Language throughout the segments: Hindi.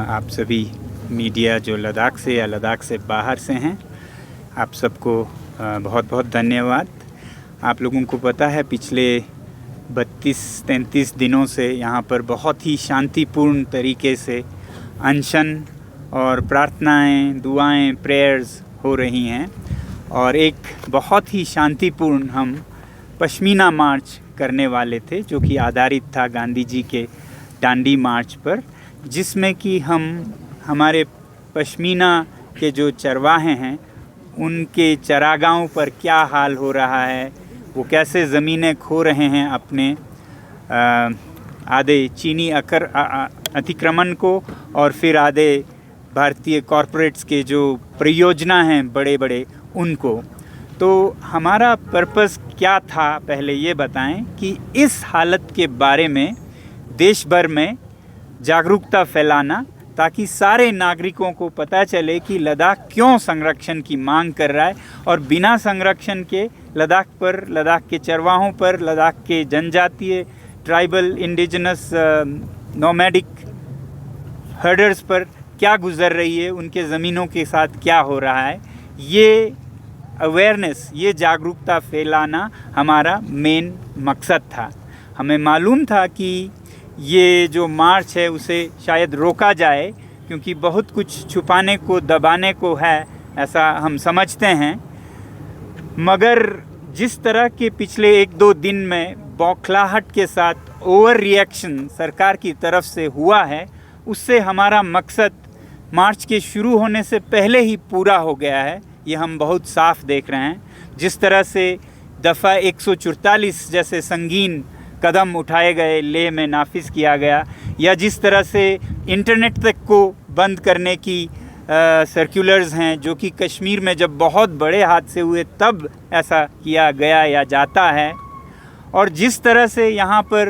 आप सभी मीडिया जो लद्दाख से या लद्दाख से बाहर से हैं, आप सबको बहुत बहुत धन्यवाद। आप लोगों को पता है पिछले 32-33 दिनों से यहाँ पर बहुत ही शांतिपूर्ण तरीके से अनशन और प्रार्थनाएं, दुआएं, प्रेयर्स हो रही हैं और एक बहुत ही शांतिपूर्ण हम पश्मीना मार्च करने वाले थे जो कि आधारित था गांधी जी के डांडी मार्च पर, जिसमें कि हम हमारे पश्मीना के जो चरवाहे हैं उनके चरागाहों पर क्या हाल हो रहा है, वो कैसे ज़मीनें खो रहे हैं अपने आधे चीनी अतिक्रमण को और फिर आधे भारतीय कॉरपोरेट्स के जो परियोजना हैं बड़े बड़े उनको। तो हमारा पर्पस क्या था पहले ये बताएं कि इस हालत के बारे में देश भर में जागरूकता फैलाना, ताकि सारे नागरिकों को पता चले कि लद्दाख क्यों संरक्षण की मांग कर रहा है और बिना संरक्षण के लद्दाख पर, लद्दाख के चरवाहों पर, लद्दाख के जनजातीय ट्राइबल इंडिजिनस नोमैडिक हर्डर्स पर क्या गुजर रही है, उनके ज़मीनों के साथ क्या हो रहा है। ये अवेयरनेस, ये जागरूकता फैलाना हमारा मेन मकसद था। हमें मालूम था कि ये जो मार्च है उसे शायद रोका जाए क्योंकि बहुत कुछ छुपाने को, दबाने को है, ऐसा हम समझते हैं। मगर जिस तरह के पिछले 1-2 दिन में बौखलाहट के साथ ओवर रिएक्शन सरकार की तरफ से हुआ है, उससे हमारा मकसद मार्च के शुरू होने से पहले ही पूरा हो गया है। ये हम बहुत साफ देख रहे हैं। जिस तरह से दफ़ा 144 जैसे संगीन कदम उठाए गए, लेह में नाफिज किया गया, या जिस तरह से इंटरनेट तक को बंद करने की सर्कुलर्स हैं जो कि कश्मीर में जब बहुत बड़े हादसे हुए तब ऐसा किया गया या जाता है, और जिस तरह से यहाँ पर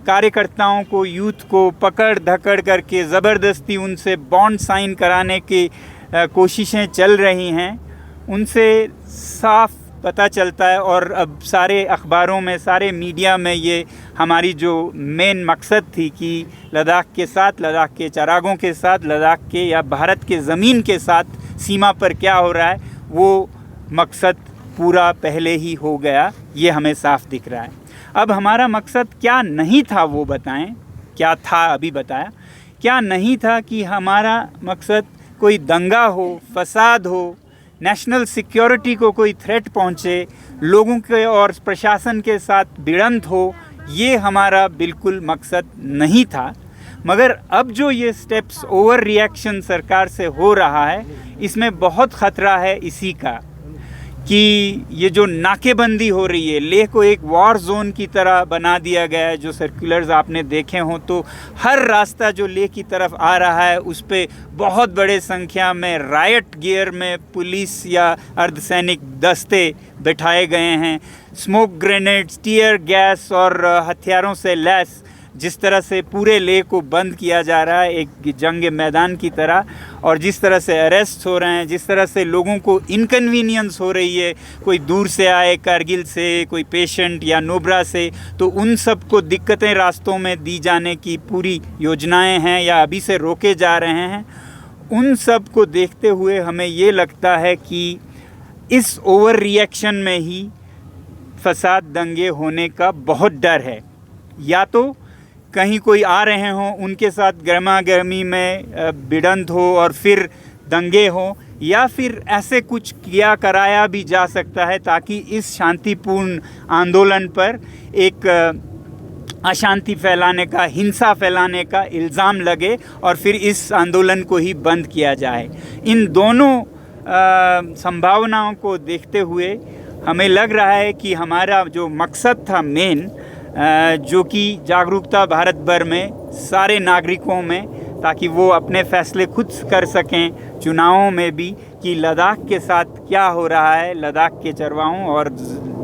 कार्यकर्ताओं को, यूथ को पकड़ धकड़ करके ज़बरदस्ती उनसे बॉन्ड साइन कराने की कोशिशें चल रही हैं, उनसे साफ पता चलता है। और अब सारे अखबारों में, सारे मीडिया में ये हमारी जो मेन मकसद थी कि लद्दाख के साथ, लद्दाख के चरागों के साथ, लद्दाख के या भारत के ज़मीन के साथ सीमा पर क्या हो रहा है, वो मकसद पूरा पहले ही हो गया। ये हमें साफ दिख रहा है। अब हमारा मकसद क्या नहीं था वो बताएं। क्या था अभी बताया। क्या नहीं था कि हमारा मकसद कोई दंगा हो, फसाद हो, नेशनल सिक्योरिटी को कोई थ्रेट पहुंचे, लोगों के और प्रशासन के साथ भिड़ंत हो, ये हमारा बिल्कुल मकसद नहीं था। मगर अब जो ये स्टेप्स, ओवर रिएक्शन सरकार से हो रहा है, इसमें बहुत ख़तरा है इसी का कि ये जो नाकेबंदी हो रही है, लेह को एक वॉर जोन की तरह बना दिया गया है। जो सर्कुलर्स आपने देखे हों तो हर रास्ता जो लेह की तरफ आ रहा है उस पे बहुत बड़े संख्या में रायट गियर में पुलिस या अर्धसैनिक दस्ते बिठाए गए हैं। स्मोक ग्रेनेड्स, टीयर गैस और हथियारों से लैस जिस तरह से पूरे लेह को बंद किया जा रहा है एक जंग मैदान की तरह, और जिस तरह से अरेस्ट हो रहे हैं, जिस तरह से लोगों को इनकन्वीनियंस हो रही है, कोई दूर से आए कारगिल से, कोई पेशेंट या नोबरा से, तो उन सब को दिक्कतें रास्तों में दी जाने की पूरी योजनाएं हैं या अभी से रोके जा रहे हैं। उन सब को देखते हुए हमें ये लगता है कि इस ओवर रिएक्शन में ही फसाद, दंगे होने का बहुत डर है। या तो कहीं कोई आ रहे हों, उनके साथ गर्मा गर्मी में भिड़ंत हो और फिर दंगे हो, या फिर ऐसे कुछ किया कराया भी जा सकता है ताकि इस शांतिपूर्ण आंदोलन पर एक अशांति फैलाने का, हिंसा फैलाने का इल्ज़ाम लगे और फिर इस आंदोलन को ही बंद किया जाए। इन दोनों संभावनाओं को देखते हुए हमें लग रहा है कि हमारा जो मकसद था मेन, जो कि जागरूकता भारत भर में सारे नागरिकों में, ताकि वो अपने फैसले खुद कर सकें चुनावों में भी कि लद्दाख के साथ क्या हो रहा है, लद्दाख के चरवाहों और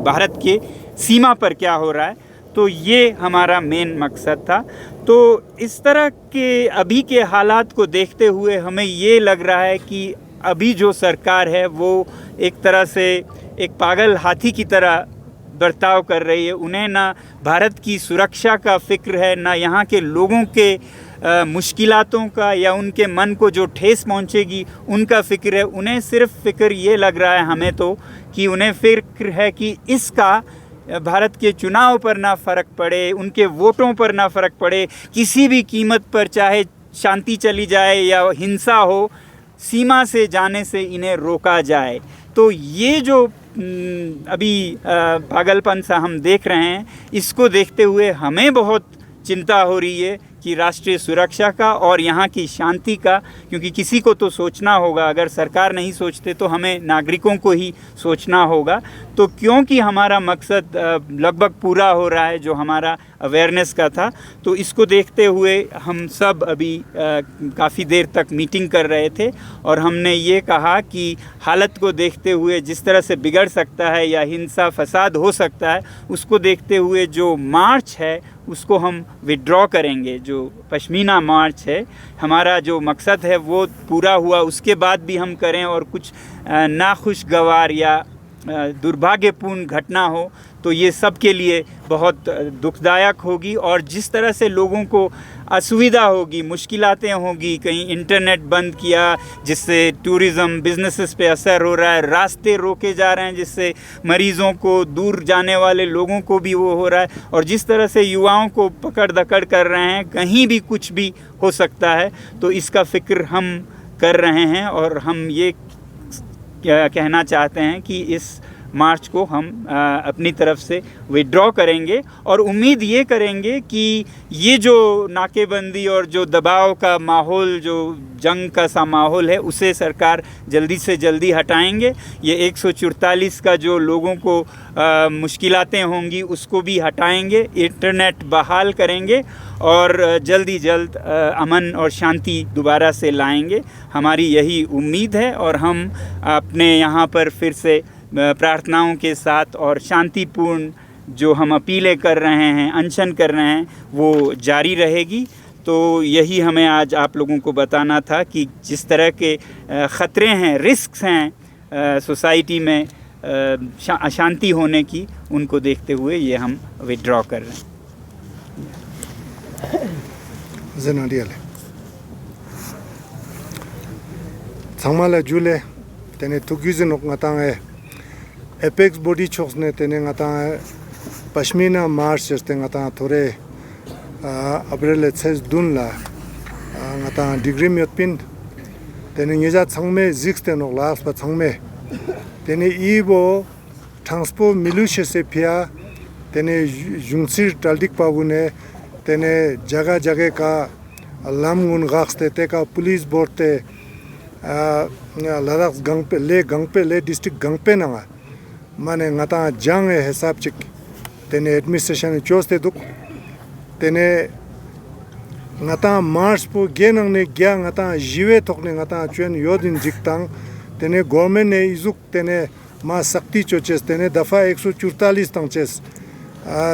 भारत के सीमा पर क्या हो रहा है। तो ये हमारा मेन मकसद था। तो इस तरह के अभी के हालात को देखते हुए हमें ये लग रहा है कि अभी जो सरकार है वो एक तरह से एक पागल हाथी की तरह बर्ताव कर रही है। उन्हें ना भारत की सुरक्षा का फिक्र है, ना यहाँ के लोगों के मुश्किलातों का या उनके मन को जो ठेस पहुंचेगी उनका फ़िक्र है। उन्हें सिर्फ फ़िक्र ये लग रहा है हमें तो कि उन्हें फ़िक्र है कि इसका भारत के चुनाव पर ना फ़र्क पड़े, उनके वोटों पर ना फ़र्क पड़े, किसी भी कीमत पर चाहे शांति चली जाए या हिंसा हो, सीमा से जाने से इन्हें रोका जाए। तो ये जो अभी पागलपन सा हम देख रहे हैं, इसको देखते हुए हमें बहुत चिंता हो रही है कि राष्ट्रीय सुरक्षा का और यहाँ की शांति का, क्योंकि किसी को तो सोचना होगा। अगर सरकार नहीं सोचते तो हमें नागरिकों को ही सोचना होगा। तो क्योंकि हमारा मकसद लगभग पूरा हो रहा है जो हमारा अवेयरनेस का था, तो इसको देखते हुए हम सब अभी काफ़ी देर तक मीटिंग कर रहे थे और हमने ये कहा कि हालत को देखते हुए जिस तरह से बिगड़ सकता है या हिंसा फसाद हो सकता है, उसको देखते हुए जो मार्च है उसको हम विड्रॉ करेंगे। जो पश्मीना मार्च है, हमारा जो मकसद है वो पूरा हुआ, उसके बाद भी हम करें और कुछ नाखुशगवार या दुर्भाग्यपूर्ण घटना हो तो ये सब के लिए बहुत दुखदायक होगी। और जिस तरह से लोगों को असुविधा होगी, मुश्किलातें होगी, कहीं इंटरनेट बंद किया जिससे टूरिज़्म बिजनेसेस पे असर हो रहा है, रास्ते रोके जा रहे हैं जिससे मरीज़ों को, दूर जाने वाले लोगों को भी वो हो रहा है, और जिस तरह से युवाओं को पकड़ दकड़ कर रहे हैं, कहीं भी कुछ भी हो सकता है। तो इसका फ़िक्र हम कर रहे हैं और हम ये कहना चाहते हैं कि इस मार्च को हम अपनी तरफ से विड्रॉ करेंगे और उम्मीद ये करेंगे कि ये जो नाकेबंदी और जो दबाव का माहौल, जो जंग का सा माहौल है, उसे सरकार जल्दी से जल्दी हटाएंगे। ये 144 का जो लोगों को मुश्किलातें होंगी उसको भी हटाएंगे, इंटरनेट बहाल करेंगे और जल्दी जल्द अमन और शांति दोबारा से लाएंगे। हमारी यही उम्मीद है और हम अपने यहाँ पर फिर से प्रार्थनाओं के साथ और शांतिपूर्ण जो हम अपीलें कर रहे हैं, अनशन कर रहे हैं, वो जारी रहेगी। तो यही हमें आज आप लोगों को बताना था कि जिस तरह के ख़तरे हैं, रिस्क्स हैं सोसाइटी में अशांति होने की, उनको देखते हुए ये हम विड्रॉ कर रहे हैं। 정말 줄에 तेने तुगिज़ नोकंगातांगे एपेक्स बॉडी चोक्स ने तेने गातांगे पश्मीना मार्च जस्ते गातांगे थोड़े अप्रैल सेस दुनला गातांगे डिग्री में पिन तेने ये जा संगमे जिक्स तेनो लास पर संगमे तेने ईबो ट्रांसपो मिलूशे से पिया तेने जुंसीर टाल्डिक पागुने तेने जगह जगह का लामगुन गाक्स ते का पुलिस बोर्ड ते लद्दाख गंगपे ले डिस्ट्रिक्ट गंगपे नंगा माने ngata jang हिसाब चिक तेने एडमिनिस्ट्रेशन चोस्ते दुक तेने ngata मार्च पो गेनंग ने गया ngata जीवे तोकने ngata चुन योदिन जिक्तांग तेने गवर्नमेंट ने इजुक तेने मा शक्ति चोचेस तेने दफा 144 तंगचेस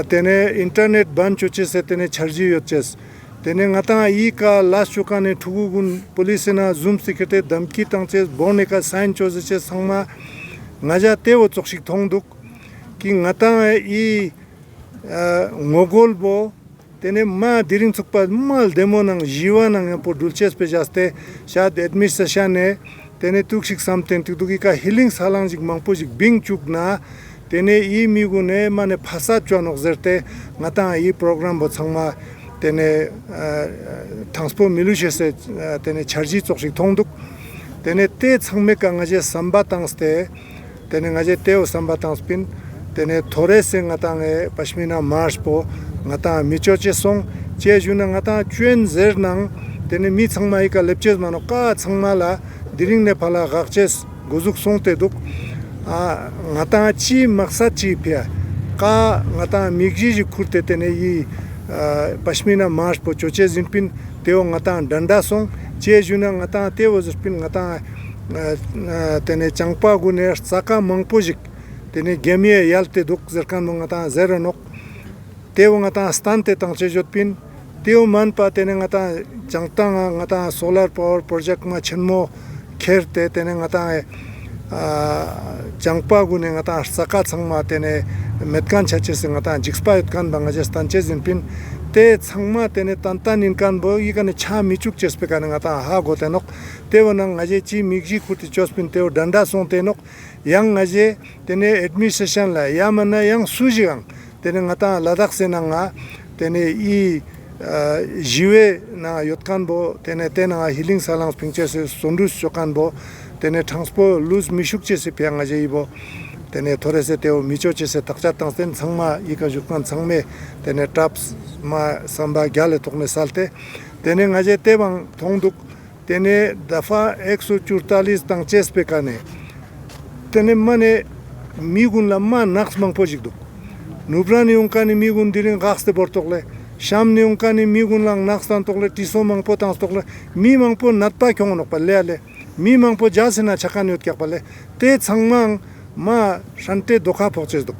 तेने इंटरनेट बंद चोचेस तेने छर्जी योचेस तेने ngata ई का लास्ट चुका ने ठुगुगुन पुलिस ना जूम सिकते धमकी तंगचेस बोने का साइन चोचेस Sangma ngaja tewo chokshik thongduk ki ngata ई ngogol bo tene ma diring chukpa mal demo nang jiwa nang po dulches pe jaste shad administration ne tene tukshik samten tudugi ka healing salang jik mangpo jik bing chukna tene ई migu ne mane phasa chonok zerte ngata ई program bo changma tene transpo milushe se tene charji chokshik thongduk tene te changme ka ngaje samba tangste तेने ngaje teo sambatang spin tene thore se ngatange pashmina march po ngata michoche song che juna ngata chuen zer nang tene mi changmai ka lepches mano ka changmala diring ne phala gakches gozuk song te duk ngata chi maksad chi pya ka ngata migji ji khurte tene yi pashmina march po choche jinpin teo ngata danda song che juna ngata teo jinpin ngata तेने चंगपा गुने साका मंगपुजिक तेने गेमिए यालते दुख जरकान मंगता ज़ेरो नोक तेव ngata स्थान ते तंगचे जोतपिन तेव मन पा तेने ngata चंगता ngata solar power project में छन्मो खेरते तेने ngata चंगपा गुने ngata साका चंगमा तेने मेतकान छचे से ngata जिक्सपा यतकान Bangladesh तंचे जिनपिन te changma tene tantan inkan bo ikane cha michuk chespe kan ngata ha gote nok tewo nang ngaje chi migji khuti chospin tewo danda song te nok yang ngaje tene administration la yamana yang sujigang tene ngata ladak senanga tene I jiwe na yotkan bo tene tena healing salang pingche se sondus chokan bo tene transpo lose mishuk chese pyang ngaje ibo tene thorese teo micho chese takcha tangsen changma ika jukman changme tene traps ma samba gyale tokne salte tene ngaje tebang thongduk tene dafa 144 tang chespe kane tene mane migun lamma naks mang pojikduk nubrani unkani migun dirin gaxte bortokle shamni unkani migun lang nakstan tokle tiso mang potang tokle mi mang po natpa kyong palle ale mi mang po jasena chakan yot kyak palle te changmang ma shante dokha phoches dok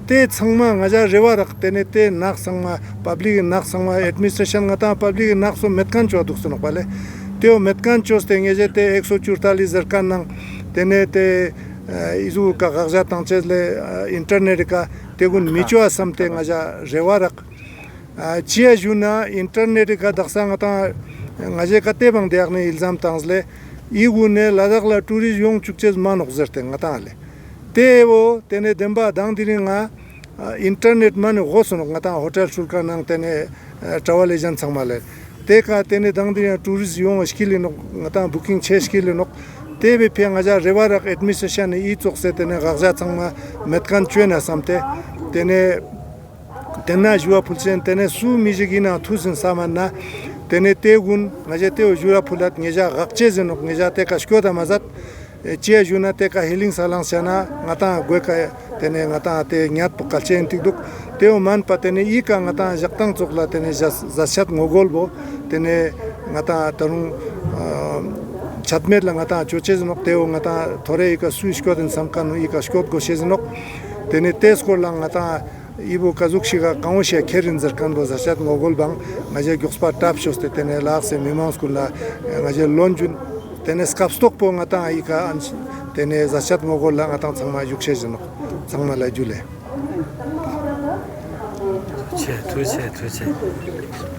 te changma ngaja rewa rak tene te nak sangma public nak sangma administration ngata public nak so metkan cho duk sono pale teo metkan chos te ngeje te 144 zarkan nang tene te izu ka gagza tangchele internet ka tegun micho asamte ngaja rewa rak chia juna internet ka daksa ngata ngaje ka te bang deagne ilzam tangzle igune ladakla tourist yong chukches manok zerte ngata ale tewo tene demba dangdiringa internet man gosono ngata hotel sulka nang tene travel agent sangmale teka tene dangdiringa tourist yong skili no ngata booking che skili no tebe pyanga ja rewarak administration I chokse tene gagza changma metkan chwena samte tene tena jua pulsen tene su mijigina thusin samanna tene tegun ngaje teo jura pulat ngeja gakche zenok ngeja te kashkoda mazat chia juna te ka healing salang sana ngata goeka tene ngata te nyat kalchen tikduk teo man patene I ka ngata jaktang chokla tene zashat ngogolbo tene ngata tarung chatmer la ngata choche nok teo ngata thore ka suishkoden samkan I ka shkot go sheznok tene tesko la ngata ibo kazukshika kaunshia kerin zarkan bo zashat ngogol bang ngaje gyokspa tap shoste tene laakse mimans kulla ngaje lonjun tene skapstok po ngata ika tene zashat ngogol la ngata changma yukshe jino changma la jule tuche